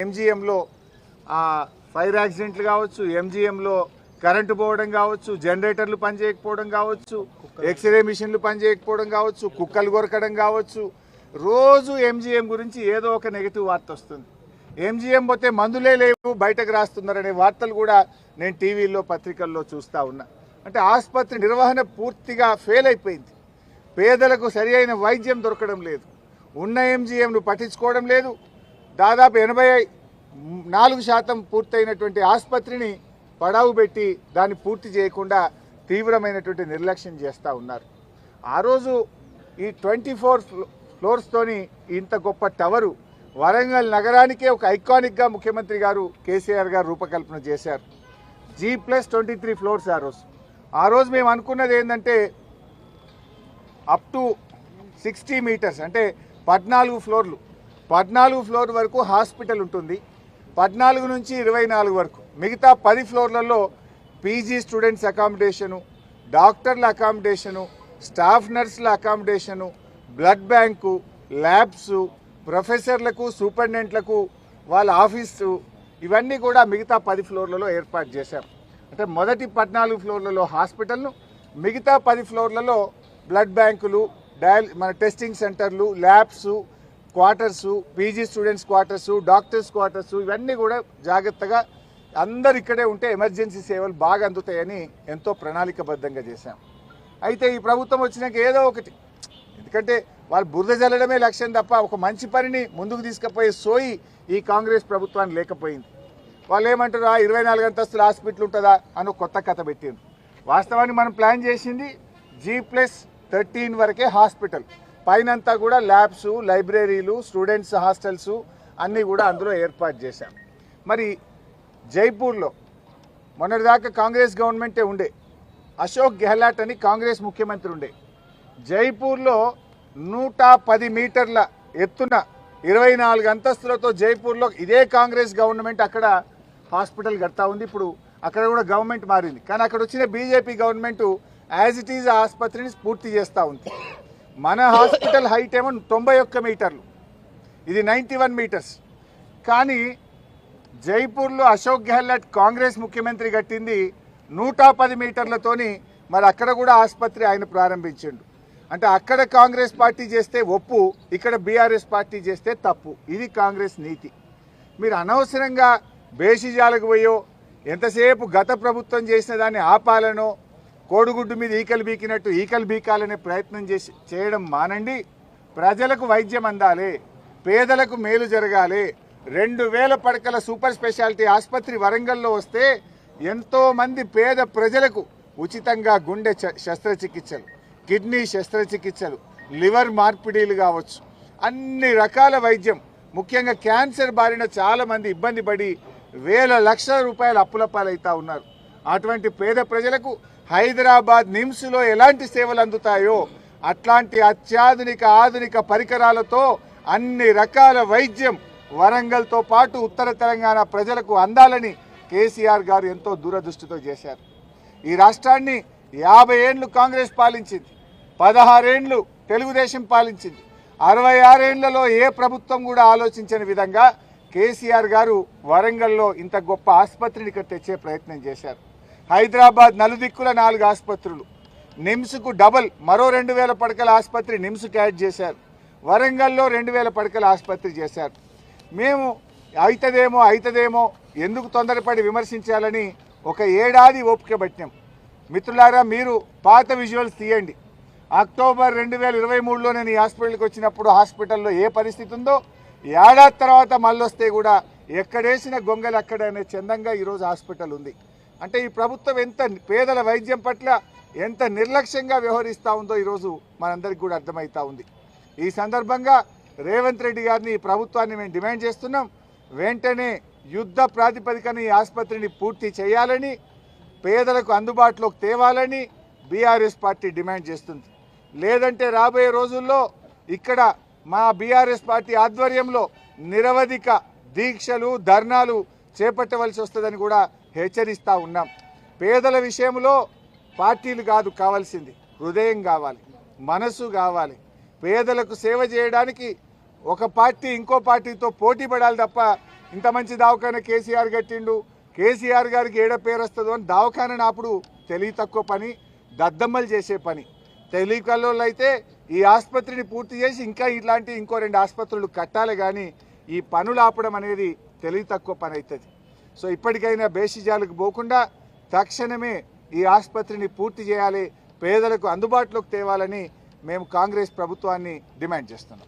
ఎంజీఎంలో fire యాక్సిడెంట్లు కావచ్చు, ఎంజీఎంలో current పోవడం కావచ్చు, జనరేటర్లు పనిచేయకపోవడం కావచ్చు, ఎక్స్రే మిషన్లు పనిచేయకపోవడం కావచ్చు, కుక్కలు కొరకడం కావచ్చు. రోజు ఎంజీఎం గురించి ఏదో ఒక నెగిటివ్ వార్త వస్తుంది. ఎంజీఎం పోతే మందులే లేవు బయటకు రాస్తున్నారనే వార్తలు కూడా నేను టీవీల్లో పత్రికల్లో చూస్తూ ఉన్నా. అంటే ఆసుపత్రి నిర్వహణ పూర్తిగా ఫెయిల్ అయిపోయింది. పేదలకు సరి అయిన వైద్యం దొరకడం లేదు. ఉన్న ఎంజీఎంను పట్టించుకోవడం లేదు. దాదాపు 84% పూర్తయినటువంటి ఆసుపత్రిని పడావు పెట్టి దాన్ని పూర్తి చేయకుండా తీవ్రమైనటువంటి నిర్లక్ష్యం చేస్తూ ఉన్నారు. ఆ రోజు ఈ 24 ఫ్లోర్స్తోని ఇంత గొప్ప టవరు వరంగల్ నగరానికే ఒక ఐకానిక్గా ముఖ్యమంత్రి గారు కేసీఆర్ గారు రూపకల్పన చేశారు. G+23 ఫ్లోర్స్ ఆ రోజు మేము అనుకున్నది ఏంటంటే అప్ టు 60 మీటర్స్ అంటే 14 ఫ్లోర్లు, 14 ఫ్లోర్ వరకు హాస్పిటల్ ఉంటుంది. 14 నుంచి 24 వరకు మిగతా 10 ఫ్లోర్లలో పీజీ స్టూడెంట్స్ అకామిడేషను, డాక్టర్ల అకామిడేషను, స్టాఫ్ నర్సుల అకామిడేషను, బ్లడ్ బ్యాంకు, ల్యాబ్స్, ప్రొఫెసర్లకు, సూపరింటెండెంట్లకు వాళ్ళ ఆఫీసు, ఇవన్నీ కూడా మిగతా 10 ఫ్లోర్లలో ఏర్పాటు చేశాం. అంటే మొదటి 14 ఫ్లోర్లలో హాస్పిటల్ను, మిగతా 10 ఫ్లోర్లలో బ్లడ్ బ్యాంకులు, మన టెస్టింగ్ సెంటర్లు, labs, quarters, PG students quarters, doctors quarters, ఇవన్నీ కూడా జాగ్రత్తగా అందరు ఇక్కడే ఉంటే ఎమర్జెన్సీ సేవలు బాగా అందుతాయని ఎంతో ప్రణాళికబద్ధంగా చేశాం. అయితే ఈ ప్రభుత్వం వచ్చినాక ఏదో ఒకటి, ఎందుకంటే వాళ్ళు బురద జల్లడమే లక్ష్యం తప్ప ఒక మంచి పనిని ముందుకు తీసుకుపోయే సోయి ఈ కాంగ్రెస్ ప్రభుత్వానికి లేకపోయింది. వాళ్ళు ఏమంటారు, 24 అంతస్తుల హాస్పిటల్ ఉంటుందా అని కొత్త కథ పెట్టింది. వాస్తవానికి మనం ప్లాన్ చేసింది G+13 వరకే హాస్పిటల్, పైనంతా కూడా ల్యాబ్స్, లైబ్రరీలు, స్టూడెంట్స్ హాస్టల్స్ అన్నీ కూడా అందులో ఏర్పాటు చేశాం. మరి జైపూర్లో మొన్నటిదాకా కాంగ్రెస్ గవర్నమెంటే ఉండే, అశోక్ గెహ్లాట్ అని కాంగ్రెస్ ముఖ్యమంత్రి ఉండే. జైపూర్లో 110 మీటర్ల ఎత్తున 24 అంతస్తులతో జైపూర్లో ఇదే కాంగ్రెస్ గవర్నమెంట్ అక్కడ హాస్పిటల్ కడతా ఉంది. ఇప్పుడు అక్కడ కూడా గవర్నమెంట్ మారింది, కానీ అక్కడ వచ్చిన BJP government as it is ఆసుపత్రిని పూర్తి చేస్తూ ఉంది. మన హాస్పిటల్ హైట్ ఏమో 91 మీటర్లు, ఇది 91 మీటర్స్. కానీ జైపూర్లో అశోక్ గెహ్లాట్ కాంగ్రెస్ ముఖ్యమంత్రి కట్టింది 110 మీటర్లతోని. మరి అక్కడ కూడా ఆసుపత్రి ఆయన ప్రారంభించిండు. అంటే అక్కడ కాంగ్రెస్ పార్టీ చేస్తే ఒప్పు, ఇక్కడ బీఆర్ఎస్ పార్టీ చేస్తే తప్పు. ఇది కాంగ్రెస్ నీతి. మీరు అనవసరంగా బేషిజాలకు పోయో ఎంతసేపు గత ప్రభుత్వం చేసిన దాన్ని ఆపాలనో, కోడిగుడ్డు మీద ఈకలు బీకినట్టు ఈకలు బీకాలనే ప్రయత్నం చేయడం మానండి. ప్రజలకు వైద్యం అందాలి, పేదలకు మేలు జరగాలి. 2000 పడకల సూపర్ స్పెషాలిటీ ఆసుపత్రి వరంగల్లో వస్తే ఎంతోమంది పేద ప్రజలకు ఉచితంగా గుండె శస్త్రచికిత్సలు, కిడ్నీ శస్త్రచికిత్సలు, లివర్ మార్పిడీలు కావచ్చు, అన్ని రకాల వైద్యం, ముఖ్యంగా క్యాన్సర్ బారిన చాలామంది ఇబ్బంది పడి వేల లక్షల రూపాయల అప్పులపాలవుతూ ఉన్నారు. అటువంటి పేద ప్రజలకు హైదరాబాద్ నిమ్స్లో ఎలాంటి సేవలు అందుతాయో అట్లాంటి అత్యాధునిక ఆధునిక పరికరాలతో అన్ని రకాల వైద్యం వరంగల్తో పాటు ఉత్తర తెలంగాణ ప్రజలకు అందాలని కేసీఆర్ గారు ఎంతో దూరదృష్టితో చేశారు. ఈ రాష్ట్రాన్ని 50 ఏళ్ళు కాంగ్రెస్ పాలించింది, 16 ఏళ్ళు తెలుగుదేశం పాలించింది. 66 ఏళ్లలో ఏ ప్రభుత్వం కూడా ఆలోచించని విధంగా కేసీఆర్ గారు వరంగల్లో ఇంత గొప్ప ఆసుపత్రిని ఇక్కడ తెచ్చే ప్రయత్నం చేశారు. హైదరాబాద్ నలుదిక్కుల 4 ఆసుపత్రులు, నిమ్స్కు డబల్ మరో 2000 పడకల ఆసుపత్రి నిమ్స్కి యాడ్ చేశారు. వరంగల్లో 2000 పడకల ఆసుపత్రి చేశారు. మేము అవుతుందేమో ఎందుకు తొందరపడి విమర్శించాలని ఒక ఏడాది ఓపిక పట్టినాం. మిత్రులారా, మీరు పాత విజువల్స్ తీయండి. అక్టోబర్ 2023లో నేను ఈ హాస్పిటల్కి వచ్చినప్పుడు హాస్పిటల్లో ఏ పరిస్థితి ఉందో, ఏడాది తర్వాత మళ్ళొస్తే కూడా ఎక్కడేసిన గొంగలు అక్కడ అనే చందంగా ఈరోజు హాస్పిటల్ ఉంది. అంటే ఈ ప్రభుత్వం ఎంత పేదల వైద్యం పట్ల ఎంత నిర్లక్ష్యంగా వ్యవహరిస్తూ ఉందో ఈరోజు మనందరికీ కూడా అర్థమవుతూ ఉంది. ఈ సందర్భంగా రేవంత్ రెడ్డి గారిని, ఈ ప్రభుత్వాన్ని మేము డిమాండ్ చేస్తున్నాం. వెంటనే యుద్ధ ప్రాతిపదికన ఈ ఆసుపత్రిని పూర్తి చేయాలని, పేదలకు అందుబాటులోకి తేవాలని బీఆర్ఎస్ పార్టీ డిమాండ్ చేస్తుంది. లేదంటే రాబోయే రోజుల్లో ఇక్కడ మా బీఆర్ఎస్ పార్టీ ఆధ్వర్యంలో నిరవధిక దీక్షలు, ధర్నాలు చేపట్టవలసి వస్తుందని కూడా హెచ్చరిస్తూ ఉన్నాం. పేదల విషయంలో పార్టీలు కాదు కావాల్సింది, హృదయం కావాలి, మనసు కావాలి. పేదలకు సేవ చేయడానికి ఒక పార్టీ ఇంకో పార్టీతో పోటీ పడాలి తప్ప ఇంత మంచి దవాఖాన కేసీఆర్ కట్టిండు, కేసీఆర్ గారికి ఏడ పేరు వస్తుందో అని దవాఖాన అప్పుడు తెలివి తక్కువ పని, దద్దమ్మలు చేసే పని. తెలివికల్లోళ్ళు అయితే ఈ ఆసుపత్రిని పూర్తి చేసి ఇంకా ఇట్లాంటి ఇంకో 2 ఆసుపత్రులు కట్టాలి, కానీ ఈ పనులు ఆపడం అనేది తెలివి తక్కువ పని అవుతుంది. సో ఇప్పటికైనా బేసిజాలకు పోకుండా తక్షణమే ఈ ఆసుపత్రిని పూర్తి చేయాలి, పేదలకు అందుబాటులోకి తేవాలని మేము కాంగ్రెస్ ప్రభుత్వాన్ని డిమాండ్ చేస్తున్నాం.